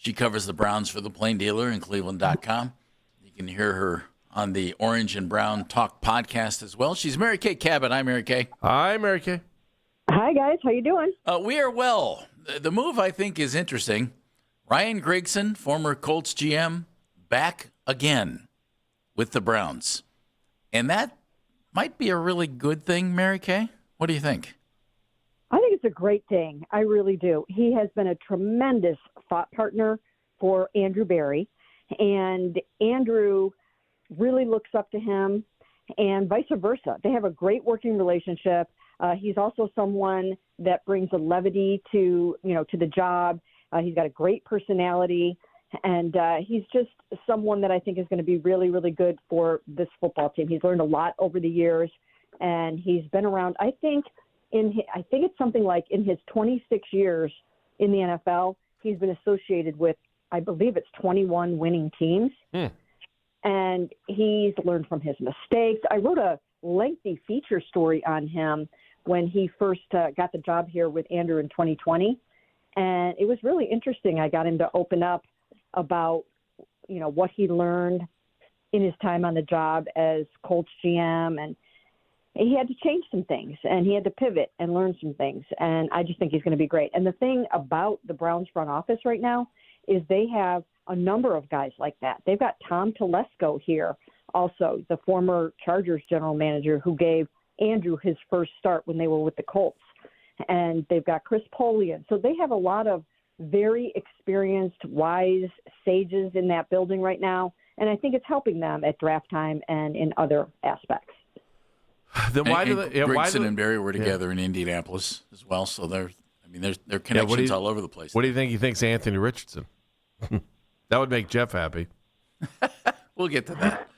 She covers the Browns for the Plain Dealer and Cleveland.com. You can hear her on the Orange and Brown Talk podcast as well. She's Mary Kay Cabot. Hi, Mary Kay. Hi, Mary Kay. Hi, guys. How you doing? We are well. The move, I think, is interesting. Ryan Grigson, former Colts GM, back again with the Browns. And that might be a really good thing, Mary Kay. What do you think? I think it's a great thing. I really do. He has been a tremendous thought partner for Andrew Berry, and Andrew really looks up to him, and vice versa. They have a great working relationship. He's also someone that brings a levity to the job. He's got a great personality, and he's just someone that I think is going to be really, really good for this football team. He's learned a lot over the years, and he's been around. I think it's something like in his 26 years in the NFL, he's been associated with, I believe it's 21 winning teams. And he's learned from his mistakes. I wrote a lengthy feature story on him when he first got the job here with Andrew in 2020. And it was really interesting. I got him to open up about, what he learned in his time on the job as Colts GM. And he had to change some things, and he had to pivot and learn some things. And I just think he's going to be great. And the thing about the Browns front office right now is they have a number of guys like that. They've got Tom Telesco here, also the former Chargers general manager who gave Andrew his first start when they were with the Colts. And they've got Chris Polian. So they have a lot of very experienced, wise sages in that building right now. And I think it's helping them at draft time and in other aspects. Then why do they? Grigson and Berry were together in Indianapolis as well, so there's connections all over the place. What do you think he thinks of Anthony Richardson? That would make Jeff happy. We'll get to that.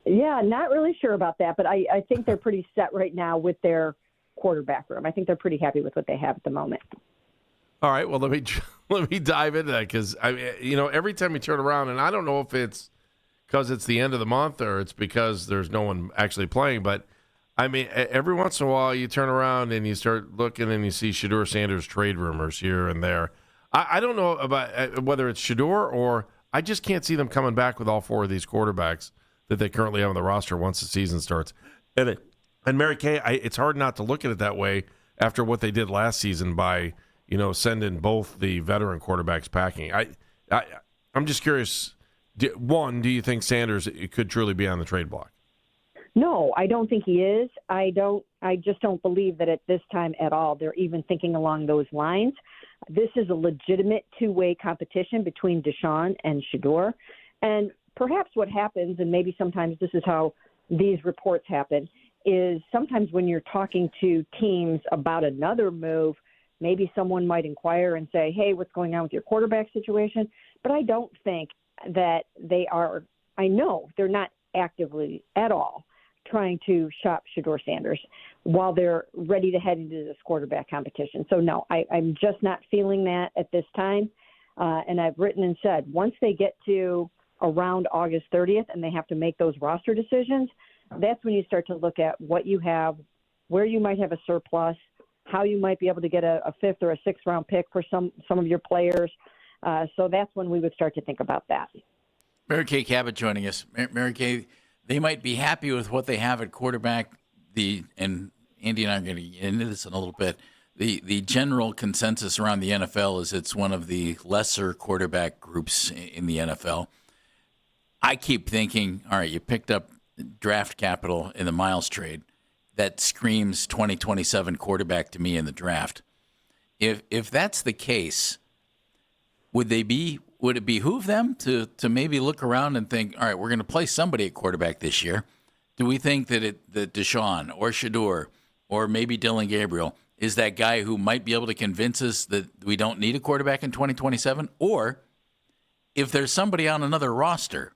Yeah, not really sure about that, but I think they're pretty set right now with their quarterback room. I think they're pretty happy with what they have at the moment. All right, well, let me dive into that because every time you turn around, and I don't know if it's because it's the end of the month or it's because there's no one actually playing, but I mean, every once in a while you turn around and you start looking and you see Shedeur Sanders trade rumors here and there. I don't know about whether it's Shedeur or I just can't see them coming back with all four of these quarterbacks that they currently have on the roster once the season starts. And Mary Kay, it's hard not to look at it that way after what they did last season by sending both the veteran quarterbacks packing. I'm just curious. One, do you think Sanders could truly be on the trade block? No, I don't think he is. I just don't believe that at this time at all they're even thinking along those lines. This is a legitimate two-way competition between Deshaun and Shedeur. And perhaps what happens, and maybe sometimes this is how these reports happen, is sometimes when you're talking to teams about another move, maybe someone might inquire and say, hey, what's going on with your quarterback situation? But I don't think that they are – I know they're not actively at all trying to shop Shedeur Sanders while they're ready to head into this quarterback competition. So, no, I'm just not feeling that at this time. And I've written and said, once they get to around August 30th and they have to make those roster decisions, that's when you start to look at what you have, where you might have a surplus, how you might be able to get a fifth or a sixth round pick for some of your players. So that's when we would start to think about that. Mary Kay Cabot joining us. Mary Kay, they might be happy with what they have at quarterback. And Andy and I are going to get into this in a little bit. The general consensus around the NFL is it's one of the lesser quarterback groups in the NFL. I keep thinking, all right, you picked up draft capital in the Myles trade. That screams 2027 quarterback to me in the draft. If that's the case, would it behoove them to maybe look around and think, all right, we're going to play somebody at quarterback this year? Do we think that Deshaun or Shedeur or maybe Dylan Gabriel is that guy who might be able to convince us that we don't need a quarterback in 2027? Or if there's somebody on another roster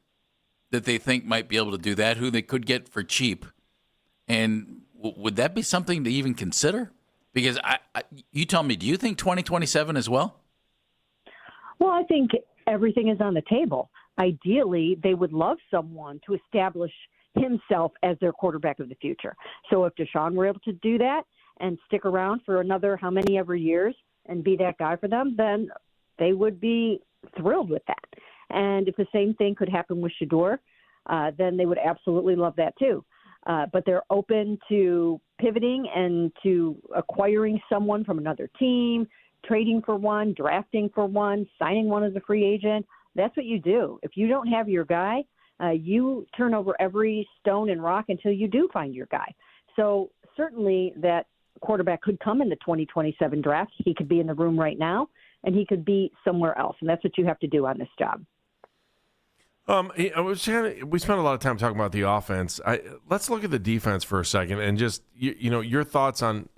that they think might be able to do that, who they could get for cheap, and would that be something to even consider? Because you tell me, do you think 2027 as well? Well, I think everything is on the table. Ideally, they would love someone to establish himself as their quarterback of the future. So if Deshaun were able to do that and stick around for another how many ever years and be that guy for them, then they would be thrilled with that. And if the same thing could happen with Shedeur, then they would absolutely love that too. But they're open to pivoting and to acquiring someone from another team, trading for one, drafting for one, signing one as a free agent. That's what you do. If you don't have your guy, you turn over every stone and rock until you do find your guy. So certainly that quarterback could come in the 2027 draft. He could be in the room right now, and he could be somewhere else. And that's what you have to do on this job. We spent a lot of time talking about the offense. Let's look at the defense for a second, and just your thoughts on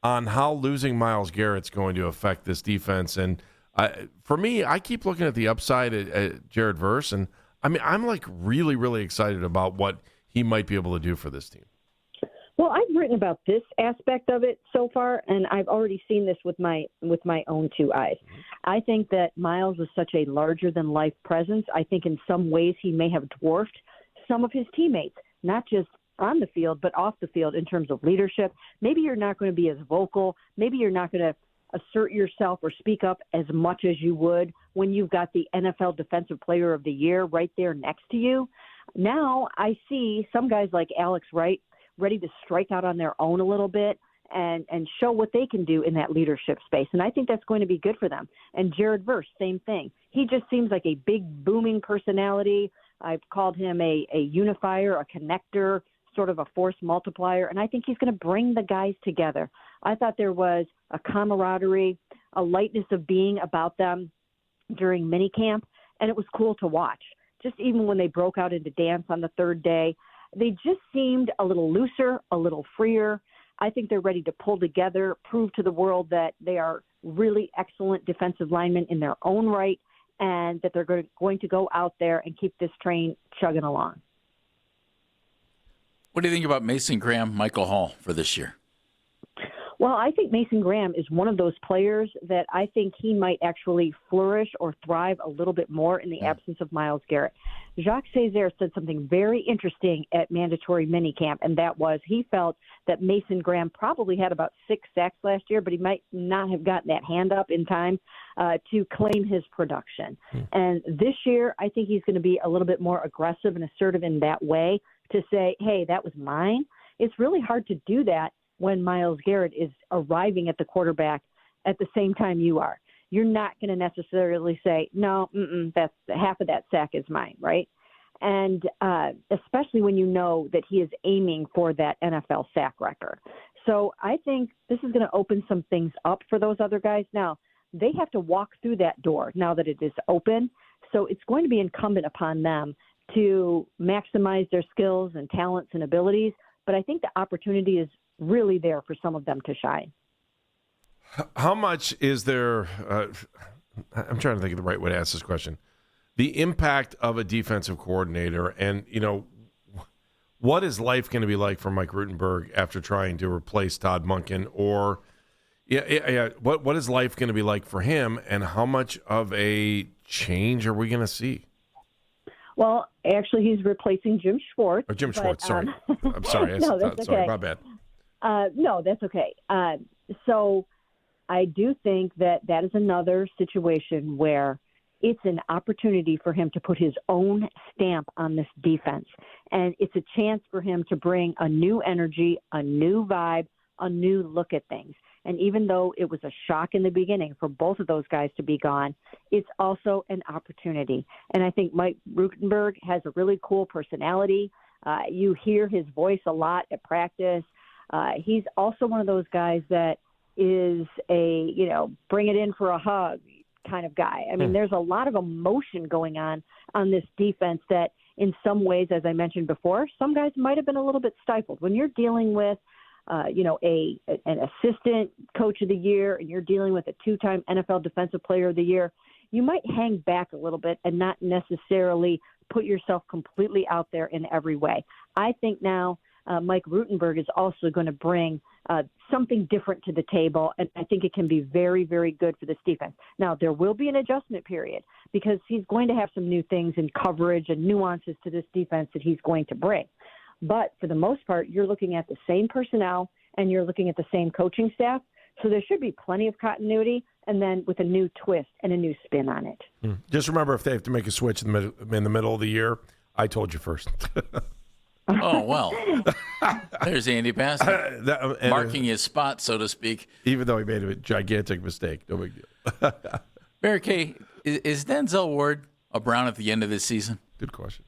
how losing Myles Garrett's going to affect this defense. And for me, I keep looking at the upside at Jared Verse, and I mean, I'm like really, really excited about what he might be able to do for this team. Well, I've written about this aspect of it so far, and I've already seen this with my own two eyes. I think that Myles is such a larger-than-life presence. I think in some ways he may have dwarfed some of his teammates, not just on the field, but off the field in terms of leadership. Maybe you're not going to be as vocal. Maybe you're not going to assert yourself or speak up as much as you would when you've got the NFL Defensive Player of the Year right there next to you. Now I see some guys like Alex Wright ready to strike out on their own a little bit and show what they can do in that leadership space. And I think that's going to be good for them. And Jared Verse, same thing. He just seems like a big booming personality. I've called him a unifier, a connector, sort of a force multiplier. And I think he's going to bring the guys together. I thought there was a camaraderie, a lightness of being about them during minicamp, and it was cool to watch. Just even when they broke out into dance on the third day, they just seemed a little looser, a little freer. I think they're ready to pull together, prove to the world that they are really excellent defensive linemen in their own right, and that they're going to go out there and keep this train chugging along. What do you think about Mason Graham, Michael Hall for this year? Well, I think Mason Graham is one of those players that I think he might actually flourish or thrive a little bit more in the absence of Myles Garrett. Jacques Césaire said something very interesting at mandatory minicamp, and that was he felt that Mason Graham probably had about 6 sacks last year, but he might not have gotten that hand up in time to claim his production. And this year, I think he's going to be a little bit more aggressive and assertive in that way to say, hey, that was mine. It's really hard to do that when Myles Garrett is arriving at the quarterback at the same time you are. You're not going to necessarily say, no, that's half of that sack is mine, right? And especially when you know that he is aiming for that NFL sack record. So I think this is going to open some things up for those other guys. Now, they have to walk through that door now that it is open. So it's going to be incumbent upon them to maximize their skills and talents and abilities. But I think the opportunity is really there for some of them to shine. How much is there, I'm trying to think of the right way to ask this question, the impact of a defensive coordinator, and, what is life going to be like for Mike Rutenberg after trying to replace Todd Monken? Or, what is life going to be like for him, and how much of a change are we going to see? Well, actually, he's replacing Jim Schwartz. Or Jim Schwartz, sorry. I'm sorry. No, that's okay. Sorry, my bad. No, that's okay. So I do think that is another situation where it's an opportunity for him to put his own stamp on this defense. And it's a chance for him to bring a new energy, a new vibe, a new look at things. And even though it was a shock in the beginning for both of those guys to be gone, it's also an opportunity. And I think Mike Rutenberg has a really cool personality. You hear his voice a lot at practice. He's also one of those guys that is a, bring it in for a hug kind of guy. I mean, there's a lot of emotion going on this defense that in some ways, as I mentioned before, some guys might have been a little bit stifled. When you're dealing with, an assistant coach of the year and you're dealing with a 2-time NFL Defensive Player of the Year, you might hang back a little bit and not necessarily put yourself completely out there in every way. I think now Mike Rutenberg is also going to bring something different to the table, and I think it can be very, very good for this defense. Now, there will be an adjustment period because he's going to have some new things in coverage and nuances to this defense that he's going to bring. But for the most part, you're looking at the same personnel and you're looking at the same coaching staff. So there should be plenty of continuity, and then with a new twist and a new spin on it. Just remember, if they have to make a switch in the middle of the year, I told you first. Oh, well. There's Andy Passing. Marking his spot, so to speak. Even though he made a gigantic mistake. No big deal. Mary Kay, is Denzel Ward a Brown at the end of this season? Good question.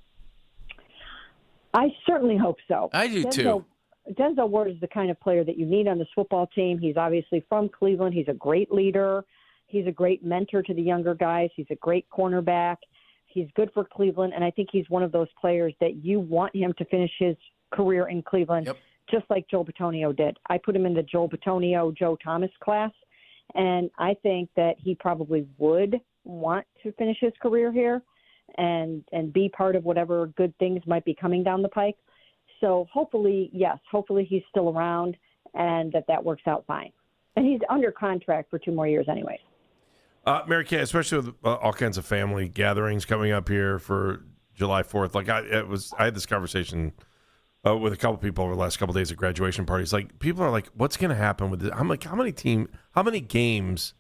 I certainly hope so. I do, too. Denzel Ward is the kind of player that you need on this football team. He's obviously from Cleveland. He's a great leader. He's a great mentor to the younger guys. He's a great cornerback. He's good for Cleveland, and I think he's one of those players that you want him to finish his career in Cleveland, just like Joe Bitonio did. I put him in the Joe Bitonio, Joe Thomas class, and I think that he probably would want to finish his career here and be part of whatever good things might be coming down the pike. So hopefully he's still around and that works out fine. And he's under contract for 2 more years anyways. Mary Kay, especially with all kinds of family gatherings coming up here for July 4th. Like I had this conversation with a couple people over the last couple of days at graduation parties. Like people are like, "What's going to happen with this?" I'm like, "How many games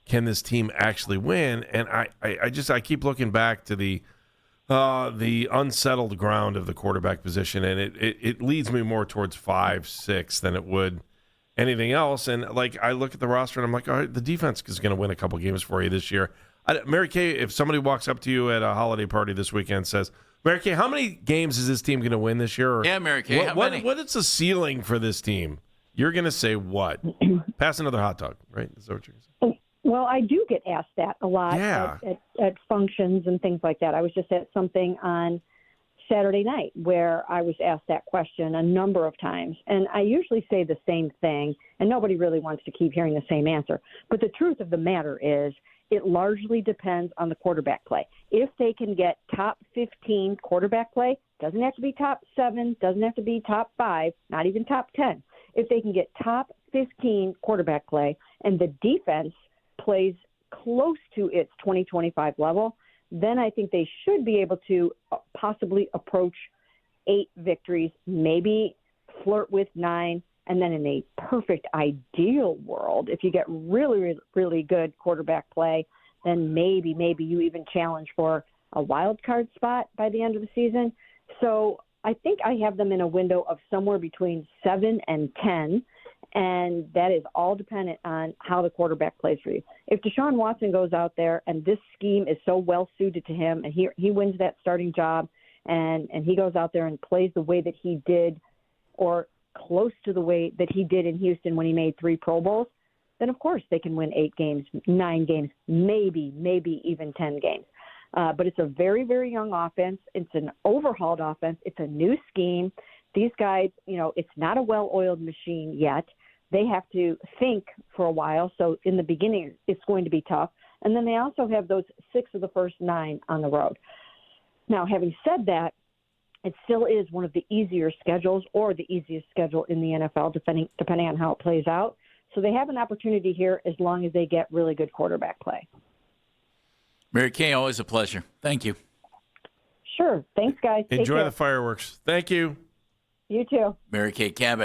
can this team actually win?" And I keep looking back to the unsettled ground of the quarterback position, and it leads me more towards 5, 6 than it would anything else. And like I look at the roster and I'm like, all right, the defense is going to win a couple games for you this year. Mary Kay, if somebody walks up to you at a holiday party this weekend and says, Mary Kay, how many games is this team going to win this year? Or yeah, Mary Kay, how many? What is the ceiling for this team? You're going to say what? Pass another hot dog, right? Is that what you're going to say? Well, I do get asked that a lot at functions and things like that. I was just at something on Saturday night where I was asked that question a number of times. And I usually say the same thing, and nobody really wants to keep hearing the same answer. But the truth of the matter is it largely depends on the quarterback play. If they can get top 15 quarterback play, doesn't have to be top 7, doesn't have to be top 5, not even top 10. If they can get top 15 quarterback play and the defense plays close to its 2025 level, then I think they should be able to possibly approach 8 victories, maybe flirt with 9, and then in a perfect ideal world, if you get really, really good quarterback play, then maybe you even challenge for a wild card spot by the end of the season. So I think I have them in a window of somewhere between 7 and 10, and that is all dependent on how the quarterback plays for you. If Deshaun Watson goes out there and this scheme is so well suited to him and he wins that starting job and he goes out there and plays the way that he did or close to the way that he did in Houston when he made 3 Pro Bowls, then of course they can win 8 games, 9 games, maybe even 10 games. But it's a very, very young offense. It's an overhauled offense. It's a new scheme. These guys, it's not a well-oiled machine yet. They have to think for a while. So in the beginning, it's going to be tough. And then they also have those 6 of the first 9 on the road. Now, having said that, it still is one of the easier schedules or the easiest schedule in the NFL, depending on how it plays out. So they have an opportunity here as long as they get really good quarterback play. Mary Kay, always a pleasure. Thank you. Sure. Thanks, guys. Enjoy the fireworks. Thank you. You too. Mary Kay Cabot.